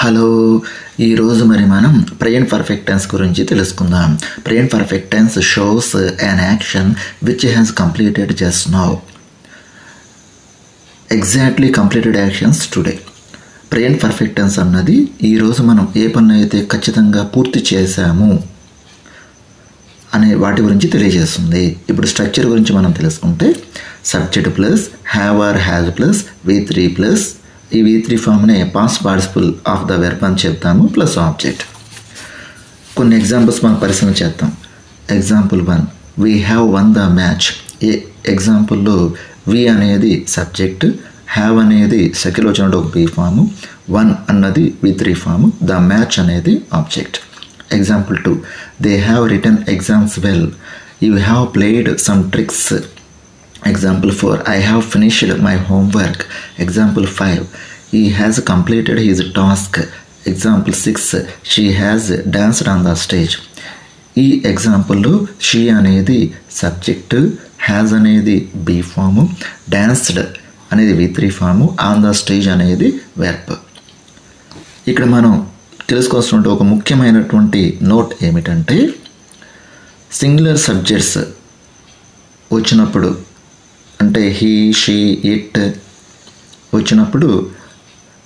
Hello, ఈరోజు మనం present perfect tense గురించి తెలుసుకుందాం. Present perfect tense shows an action which has completed just now. Exactly completed actions today. Present perfect tense అన్నది ఈరోజు మనం ఏ పని అయితే ఖచ్చితంగా పూర్తి చేశాము అనే వాటి గురించి తెలియజేస్తుంది. ఇప్పుడు స్ట్రక్చర్ గురించి మనం తెలుసుకుంటే subject plus have or has plus V3 plus ఈ V3 ఫామ్నే past participle of the verb అని చెప్తాము ప్లస్ ఆబ్జెక్ట్. కొన్ని ఎగ్జాంపుల్స్ మనం పరిశీలన చేద్దాం. Example 1, we have won the match. ఈ ఎగ్జాంపుల్లో వి అనేది సబ్జెక్ట్, హ్యావ్ అనేది సెకండ్ వచ్చినట్టు ఒక బి ఫాము, వన్ అన్నది V3 ఫాము, ద మ్యాచ్ అనేది object. Example 2, they have return exams well. You have played some tricks. Example 4, I have finished my homework. Example 5, he has completed his task. Example 6, she has danced on the stage. ఈ ఎగ్జాంపుల్లో she అనేది subject, has అనేది be form, danced అనేది V3 form, on the stage అనేది verb. ఇక్కడ మనం తెలుసుకోవాల్సిన ఒక ముఖ్యమైనటువంటి నోట్ ఏమిటంటే సింగులర్ సబ్జెక్ట్స్ వచ్చినప్పుడు అంటే హీ, షీ, ఇట్ వచ్చినప్పుడు,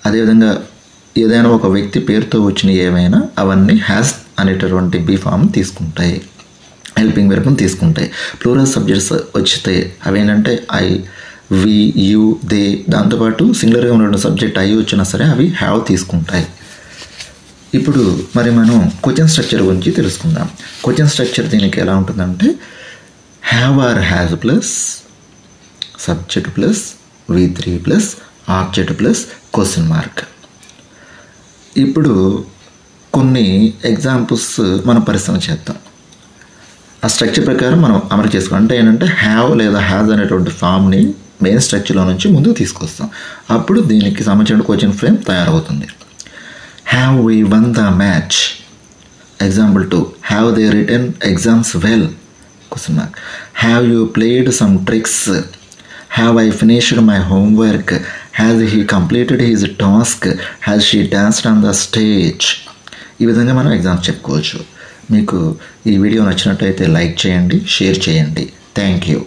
అదేవిధంగా ఏదైనా ఒక వ్యక్తి పేరుతో వచ్చిన ఏవైనా అవన్నీ హ్యాస్ అనేటటువంటి బి ఫామ్ తీసుకుంటాయి, హెల్పింగ్ వెర్బ్ని తీసుకుంటాయి. ప్లూరల్ సబ్జెక్ట్స్ వచ్చితే అవేంటంటే ఐ, వి, యు, దే, దాంతోపాటు సింగులర్గా ఉన్న సబ్జెక్ట్ ఐ వచ్చినా సరే అవి హ్యావ్ తీసుకుంటాయి. ఇప్పుడు మనం క్వశ్చన్ స్ట్రక్చర్ గురించి తెలుసుకుందాం. క్వశ్చన్ స్ట్రక్చర్ దీనికి ఎలా ఉంటుందంటే have or has plus subject plus V3 plus object plus question mark. ఇప్పుడు కొన్ని ఎగ్జాంపుల్స్ మనం పరిశీలన చేద్దాం. ఆ స్ట్రక్చర్ ప్రకారం మనం అమలు చేసుకోవాలి. అంటే ఏంటంటే హ్యావ్ లేదా హ్యాజ్ అనేటువంటి ఫామ్ని మెయిన్ స్ట్రక్చర్లో నుంచి ముందుకు తీసుకొస్తాం. అప్పుడు దీనికి సంబంధించిన క్వశ్చన్ ఫ్రేమ్ తయారవుతుంది. Have we won the match. Example 2, have they written exams well question mark. Have you played some tricks. Have I finished my homework? Has he completed his task? Has she danced on the stage? ఈ విధంగా మనం exams చెప్పుకోవచ్చు. మీకు ఈ video నచ్చినట్టయితే like చేయండి, share చేయండి. Thank you.